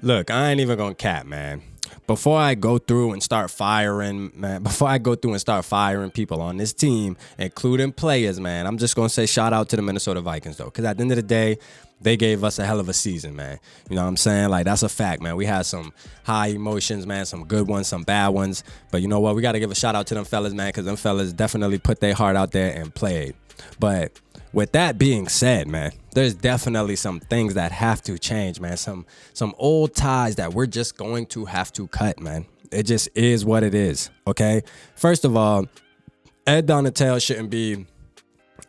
Look, I ain't even gonna cap, man. Before I go through and start firing, people on this team, including players, man, I'm just gonna say shout out to the Minnesota Vikings, though, because at the end of the day, they gave us a hell of a season, man. You know what I'm saying? Like, that's a fact, man. We had some high emotions, man, some good ones, some bad ones. But you know what? We got to give a shout out to them fellas, man, because them fellas definitely put their heart out there and played. But with that being said, man, there's definitely some things that have to change, man. Some old ties that we're just going to have to cut, man. It just is what it is, okay? First of all, Ed Donatell shouldn't be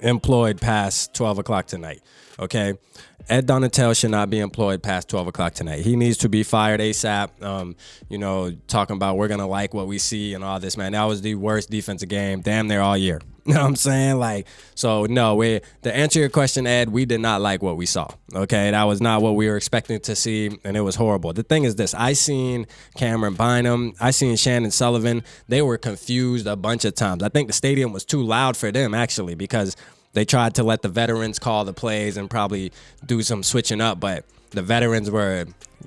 employed past 12 o'clock tonight, okay? Ed Donatell should not be employed past 12 o'clock tonight. He needs to be fired ASAP. Talking about we're going to like what we see and all this, man. That was the worst defensive game damn near all year. You know what I'm saying? To answer your question, Ed, we did not like what we saw. Okay, that was not what we were expecting to see, and it was horrible. The thing is this: I seen Cameron Bynum, I seen Shannon Sullivan. They were confused a bunch of times. I think the stadium was too loud for them, actually, because they tried to let the veterans call the plays and probably do some switching up, but the veterans were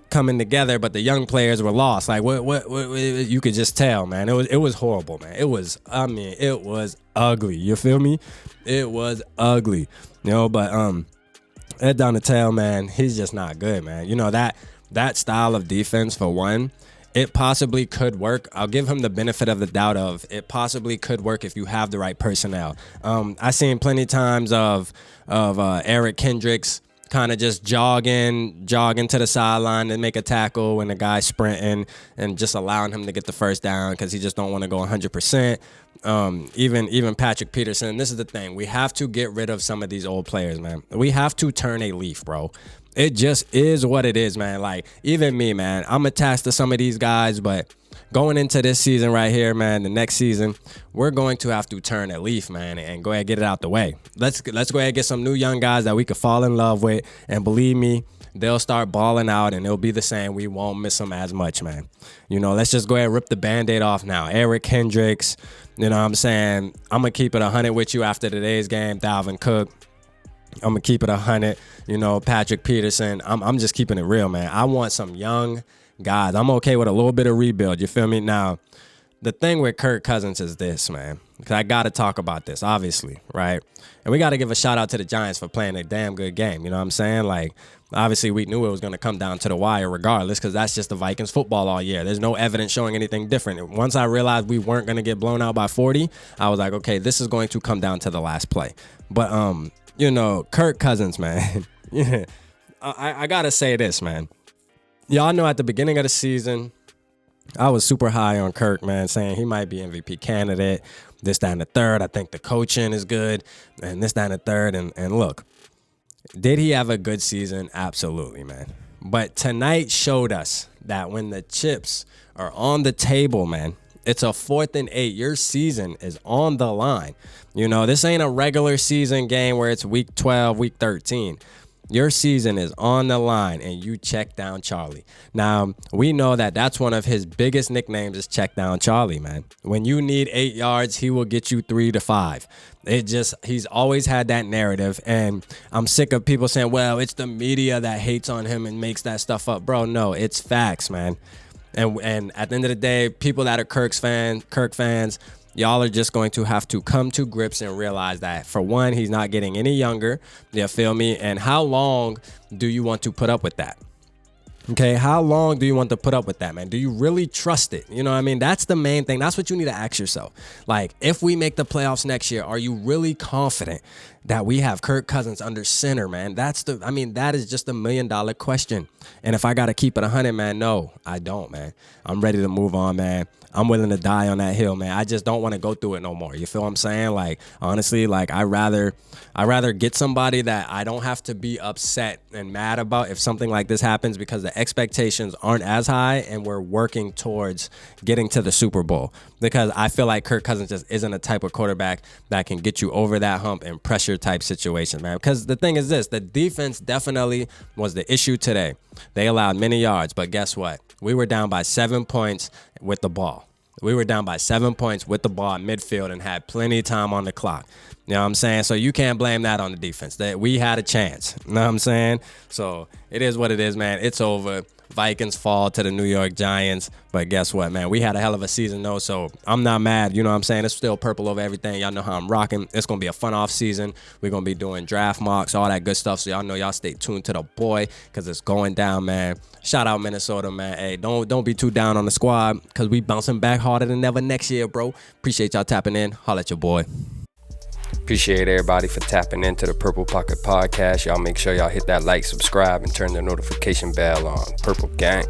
coming together, but the young players were lost. Like what you could just tell, man. It was horrible, man. It was ugly. You feel me? It was ugly. But Ed Donatell, man, he's just not good, man. You know, that style of defense, for one, it possibly could work. I'll give him the benefit of the doubt of it possibly could work if you have the right personnel. I seen plenty times of Eric Kendricks kind of just jogging to the sideline and make a tackle when the guy's sprinting and just allowing him to get the first down because he just don't want to go 100%. Even Patrick Peterson. This is the thing. We have to get rid of some of these old players, man. We have to turn a leaf, bro. It just is what it is, man. Like, even me, man, I'm attached to some of these guys, but going into this season right here, man, the next season, we're going to have to turn a leaf, man, and go ahead and get it out the way. Let's go ahead and get some new young guys that we could fall in love with, and believe me, they'll start balling out, and it'll be the same. We won't miss them as much, man. Let's just go ahead and rip the Band-Aid off now. Eric Hendricks, you know what I'm saying? I'm going to keep it 100 with you after today's game. Dalvin Cook. I'm going to keep it 100. Patrick Peterson. I'm just keeping it real, man. I want some young guys. I'm okay with a little bit of rebuild. You feel me? Now, the thing with Kirk Cousins is this, man. Because I got to talk about this, obviously, right? And we got to give a shout out to the Giants for playing a damn good game. You know what I'm saying? Like, obviously, we knew it was going to come down to the wire regardless, because that's just the Vikings football all year. There's no evidence showing anything different. Once I realized we weren't going to get blown out by 40, I was like, okay, this is going to come down to the last play. But, Kirk Cousins, man. Yeah, I got to say this, man. Y'all know at the beginning of the season, I was super high on Kirk, man, saying he might be MVP candidate, this, that, and the third. I think the coaching is good, and this, that, and the third. And look, did he have a good season? Absolutely, man. But tonight showed us that when the chips are on the table, man, it's a 4th and 8. Your season is on the line. This ain't a regular season game where it's week 12, week 13. Your season is on the line, and you check down Charlie. Now, we know that that's one of his biggest nicknames is check down Charlie, man. When you need 8 yards, he will get you 3 to 5. He's always had that narrative, and I'm sick of people saying, well, it's the media that hates on him and makes that stuff up. Bro, no, it's facts, man. And at the end of the day, people that are Kirk fans, y'all are just going to have to come to grips and realize that, for one, he's not getting any younger. You feel me? And how long do you want to put up with that? Okay, how long do you want to put up with that, man? Do you really trust it? You know what I mean? That's the main thing. That's what you need to ask yourself. Like, if we make the playoffs next year, are you really confident that we have Kirk Cousins under center, man? That is just $1 million question. And if I got to keep it 100, man, no, I don't, man. I'm ready to move on, man. I'm willing to die on that hill, man. I just don't want to go through it no more. You feel what I'm saying? Like, honestly, like, I rather get somebody that I don't have to be upset and mad about if something like this happens, because the expectations aren't as high and we're working towards getting to the Super Bowl. Because I feel like Kirk Cousins just isn't a type of quarterback that can get you over that hump in pressure type situations, man. Because the thing is this, the defense definitely was the issue today. They allowed many yards, but guess what? We were down by 7 points with the ball. We were down by 7 points with the ball at midfield and had plenty of time on the clock. You know what I'm saying? So you can't blame that on the defense. That we had a chance. You know what I'm saying? So it is what it is, man. It's over. Vikings fall to the New York Giants. But guess what, man? We had a hell of a season, though, so I'm not mad. You know what I'm saying? It's still purple over everything. Y'all know how I'm rocking. It's going to be a fun off season. We're going to be doing draft mocks, all that good stuff. So y'all know y'all stay tuned to the boy because it's going down, man. Shout out Minnesota, man. Hey, don't be too down on the squad because we bouncing back harder than ever next year, bro. Appreciate y'all tapping in. Holla at your boy. Appreciate everybody for tapping into the Purple Pocket Podcast. Y'all make sure y'all hit that like, subscribe, and turn the notification bell on. Purple Gang.